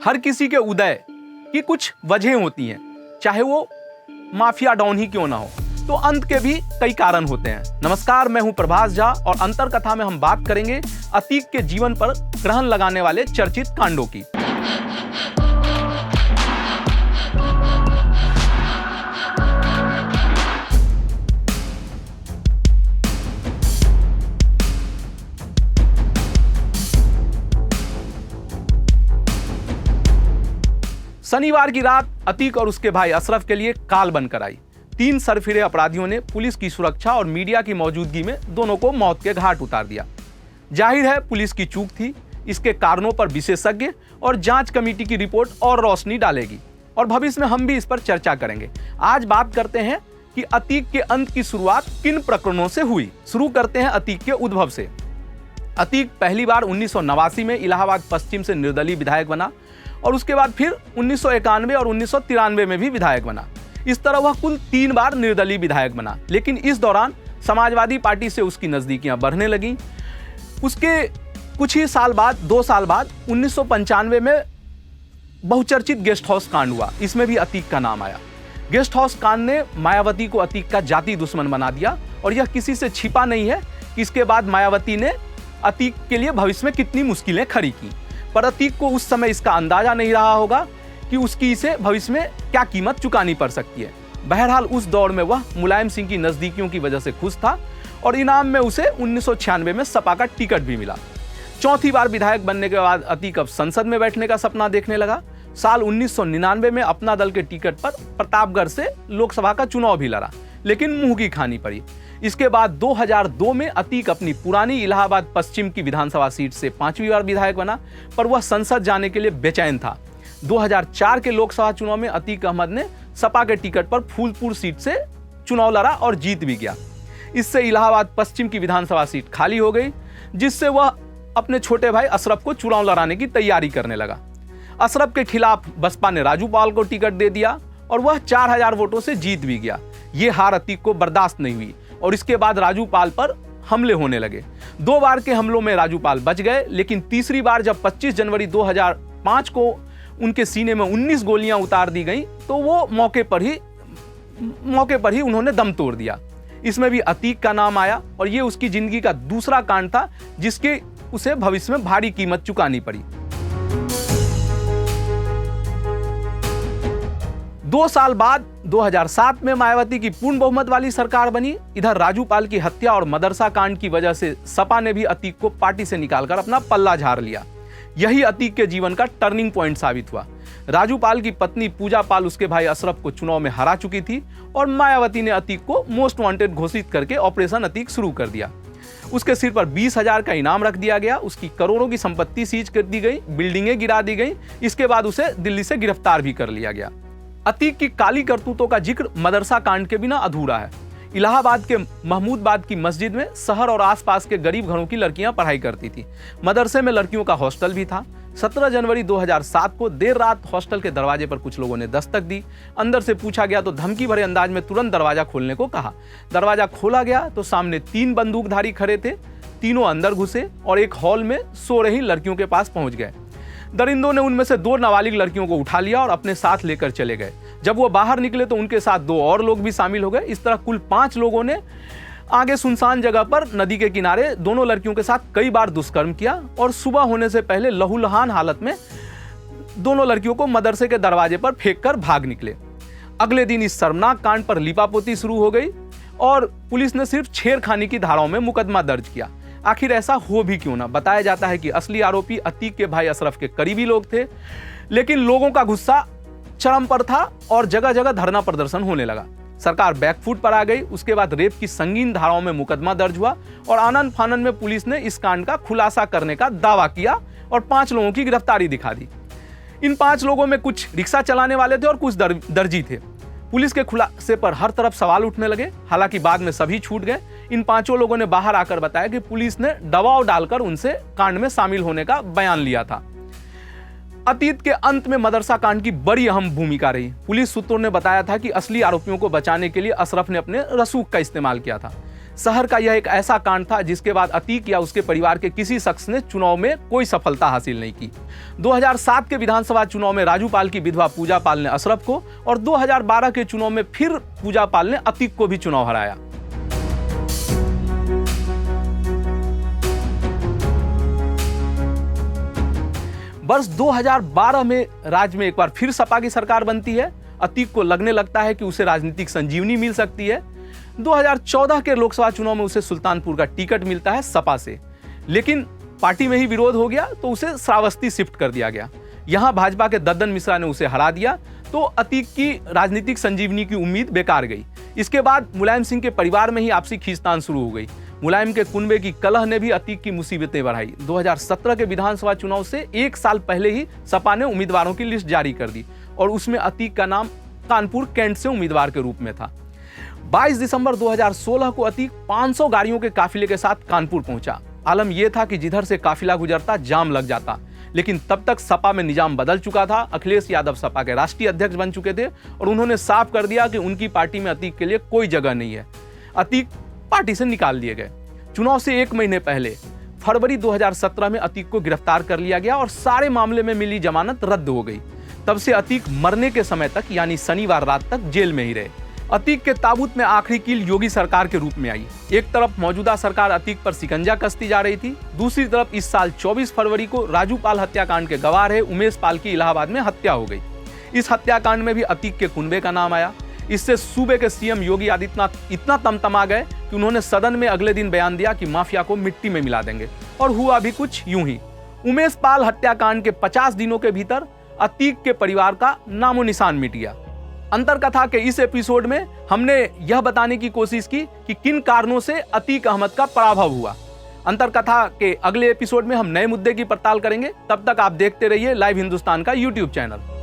हर किसी के उदय की कुछ वजह होती हैं, चाहे वो माफिया डॉन ही क्यों ना हो, तो अंत के भी कई कारण होते हैं। नमस्कार, मैं हूं प्रभास झा और अंतर कथा में हम बात करेंगे अतीक के जीवन पर ग्रहण लगाने वाले चर्चित कांडों की। शनिवार की रात अतीक और उसके भाई अशरफ के लिए काल बनकर आई। 3 सरफिरे अपराधियों ने पुलिस की सुरक्षा और मीडिया की मौजूदगी में दोनों को मौत के घाट उतार दिया। जाहिर है पुलिस की चूक थी। इसके कारणों पर विशेषज्ञ और जांच कमेटी की रिपोर्ट और रोशनी डालेगी और भविष्य में हम भी इस पर चर्चा करेंगे। आज बात करते हैं कि अतीक के अंत की शुरुआत किन प्रकरणों से हुई। शुरू करते हैं अतीक के उद्भव से। अतीक पहली बार 1989 में इलाहाबाद पश्चिम से निर्दलीय विधायक बना और उसके बाद फिर 1991 और 1993 में भी विधायक बना। इस तरह वह कुल 3 बार निर्दलीय विधायक बना, लेकिन इस दौरान समाजवादी पार्टी से उसकी नजदीकियां बढ़ने लगीं। उसके कुछ ही साल बाद 2 साल बाद 1995 में बहुचर्चित गेस्ट हाउस कांड हुआ। इसमें भी अतीक का नाम आया। गेस्ट हाउस कांड ने मायावती को अतीक का जाति दुश्मन बना दिया और यह किसी से छिपा नहीं है कि इसके बाद मायावती ने अतीक के लिए भविष्य में कितनी मुश्किलें खड़ी की। पर अतीक को उस समय इसका अंदाजा नहीं रहा होगा कि उसकी इसे भविष्य में क्या कीमत चुकानी पड़ सकती है। बहरहाल उस दौर में वह मुलायम सिंह की नजदीकियों की वजह से खुश था और इनाम में उसे 1996 में सपा का टिकट भी मिला। चौथी बार विधायक बनने के बाद अतीक अब संसद में बैठने का सपना देखने लगा। साल 1999 में अपना दल के टिकट पर प्रतापगढ़ से लोकसभा का चुनाव भी लड़ा, लेकिन मुंह की खानी पड़ी। इसके बाद 2002 में अतीक अपनी पुरानी इलाहाबाद पश्चिम की विधानसभा सीट से 5वीं बार विधायक बना, पर वह संसद जाने के लिए बेचैन था। 2004 के लोकसभा चुनाव में अतीक अहमद ने सपा के टिकट पर फूलपुर सीट से चुनाव लड़ा और जीत भी गया। इससे इलाहाबाद पश्चिम की विधानसभा सीट खाली हो गई, जिससे वह अपने छोटे भाई अशरफ को चुनाव लड़ाने की तैयारी करने लगा। अशरफ के खिलाफ बसपा ने राजू पाल को टिकट दे दिया और वह 4000 वोटों से जीत भी गया। ये हार अतीक को बर्दाश्त नहीं हुई और इसके बाद राजू पाल पर हमले होने लगे। 2 बार के हमलों में राजू पाल बच गए, लेकिन तीसरी बार जब 25 जनवरी 2005 को उनके सीने में 19 गोलियां उतार दी गईं, तो वो मौके पर ही उन्होंने दम तोड़ दिया। इसमें भी अतीक का नाम आया और ये उसकी जिंदगी का दूसरा कांड था जिसके उसे भविष्य में भारी कीमत चुकानी पड़ी। 2 साल बाद 2007 में मायावती की पूर्ण बहुमत वाली सरकार बनी। इधर राजू पाल की हत्या और मदरसा कांड की वजह से सपा ने भी अतीक को पार्टी से निकालकर अपना पल्ला झाड़ लिया। यही अतीक के जीवन का टर्निंग पॉइंट साबित हुआ। राजू पाल की पत्नी पूजा पाल उसके भाई अशरफ को चुनाव में हरा चुकी थी और मायावती ने अतीक को मोस्ट वांटेड घोषित करके ऑपरेशन अतीक शुरू कर दिया। उसके सिर पर 20,000 का इनाम रख दिया गया। उसकी करोड़ों की संपत्ति सीज कर दी गई, बिल्डिंगें गिरा दी गई। इसके बाद उसे दिल्ली से गिरफ्तार भी कर लिया गया। अतीक की काली करतूतों का जिक्र मदरसा कांड के बिना अधूरा है। इलाहाबाद के महमूदाबाद की मस्जिद में शहर और आसपास के गरीब घरों की लड़कियां पढ़ाई करती थी। मदरसे में लड़कियों का हॉस्टल भी था। 17 जनवरी 2007 को देर रात हॉस्टल के दरवाजे पर कुछ लोगों ने दस्तक दी। अंदर से पूछा गया तो धमकी भरे अंदाज में तुरंत दरवाजा खोलने को कहा। दरवाजा खोला गया तो सामने 3 बंदूकधारी खड़े थे। तीनों अंदर घुसे और एक हॉल में सो रही लड़कियों के पास पहुंच गए। दरिंदों ने उनमें से 2 नाबालिग लड़कियों को उठा लिया और अपने साथ लेकर चले गए। जब वो बाहर निकले तो उनके साथ 2 और लोग भी शामिल हो गए। इस तरह कुल 5 लोगों ने आगे सुनसान जगह पर नदी के किनारे दोनों लड़कियों के साथ कई बार दुष्कर्म किया और सुबह होने से पहले लहूलुहान हालत में दोनों लड़कियों को मदरसे के दरवाजे पर फेंककर भाग निकले। अगले दिन इस शर्मनाक कांड पर लीपापोती शुरू हो गई और पुलिस ने सिर्फ छेड़खानी की धाराओं में मुकदमा दर्ज किया। आखिर ऐसा हो भी क्यों ना। बताया जाता है कि असली आरोपी अतीक के भाई अशरफ के करीबी लोग थे, लेकिन लोगों का गुस्सा चरम पर था और जगह जगह धरना प्रदर्शन होने लगा। सरकार बैकफुट पर आ गई। उसके बाद रेप की संगीन धाराओं में मुकदमा दर्ज हुआ और आनन फानन में पुलिस ने इस कांड का खुलासा करने का दावा किया और 5 लोगों की गिरफ्तारी दिखा दी। इन 5 लोगों में कुछ रिक्शा चलाने वाले थे और कुछ दर्जी थे। पुलिस के खुलासे पर हर तरफ सवाल उठने लगे। हालांकि बाद में सभी छूट गए। इन 5 लोगों ने बाहर आकर बताया कि पुलिस ने दबाव डालकर उनसे कांड में शामिल होने का बयान लिया था। अतीत के अंत में मदरसा कांड की बड़ी अहम भूमिका रही। पुलिस सूत्रों ने बताया था कि असली आरोपियों को बचाने के लिए अशरफ ने अपने रसूख का इस्तेमाल किया था। शहर का यह एक ऐसा कांड था जिसके बाद अतीक या उसके परिवार के किसी शख्स ने चुनाव में कोई सफलता हासिल नहीं की। 2007 के विधानसभा चुनाव में राजू पाल की विधवा पूजा पाल ने अशरफ को और 2012 के चुनाव में फिर पूजा पाल ने अतीक को भी चुनाव हराया। वर्ष 2012 में राज्य में एक बार फिर सपा की सरकार बनती है। अतीक को लगने लगता है कि उसे राजनीतिक संजीवनी मिल सकती है। 2014 के लोकसभा चुनाव में उसे सुल्तानपुर का टिकट मिलता है सपा से, लेकिन पार्टी में ही विरोध हो गया तो उसे श्रावस्ती शिफ्ट कर दिया गया। यहां भाजपा के दद्दन मिश्रा ने उसे हरा दिया तो अतीक की राजनीतिक संजीवनी की उम्मीद बेकार गई। इसके बाद मुलायम सिंह के परिवार में ही आपसी खींचतान शुरू हो गई। मुलायम के कुनबे की कलह ने भी अतीक की मुसीबतें बढ़ाई। 2017 के विधानसभा चुनाव से एक साल पहले ही सपा ने उम्मीदवारों की लिस्ट जारी कर दी और उसमें अतीक का नाम कानपुर कैंट से उम्मीदवार के रूप में था। 22 दिसंबर 2016 को अतीक 500 गाड़ियों के काफिले के साथ कानपुर पहुंचा। आलम यह था कि जिधर से काफिला गुजरता जाम लग जाता, लेकिन तब तक सपा में निजाम बदल चुका था। अखिलेश यादव सपा के राष्ट्रीय अध्यक्ष बन चुके थे और उन्होंने साफ कर दिया कि उनकी पार्टी में अतीक के लिए कोई जगह नहीं है। अतीक पार्टी से निकाल दिए गए। चुनाव से एक महीने पहले फरवरी 2017 में अतीक को गिरफ्तार कर लिया गया और सारे मामले में मिली जमानत रद्द हो गई। तब से अतीक मरने के समय तक यानी शनिवार रात तक जेल में ही रहे। अतीक के ताबूत में आखिरी कील योगी सरकार के रूप में आई। एक तरफ मौजूदा सरकार अतीक पर शिकंजा कसती जा रही थी, दूसरी तरफ इस साल 24 फरवरी को राजू पाल हत्याकांड के गवाह रहे उमेश पाल की इलाहाबाद में हत्या हो गई। इस हत्याकांड में भी अतीक के कुनबे का नाम आया। इससे सूबे के सीएम योगी आदित्यनाथ इतना तमतमा गए कि उन्होंने सदन में अगले दिन बयान दिया कि माफिया को मिट्टी में मिला देंगे, और हुआ भी कुछ यूं ही। उमेश पाल हत्याकांड के 50 दिनों के भीतर अतीक के परिवार का नामो निशान मिट गया। अंतर कथा के इस एपिसोड में हमने यह बताने की कोशिश की कि किन कारणों से अतीक अहमद का पराभव हुआ। अंतर कथा के अगले एपिसोड में हम नए मुद्दे की पड़ताल करेंगे। तब तक आप देखते रहिए लाइव हिंदुस्तान का यूट्यूब चैनल।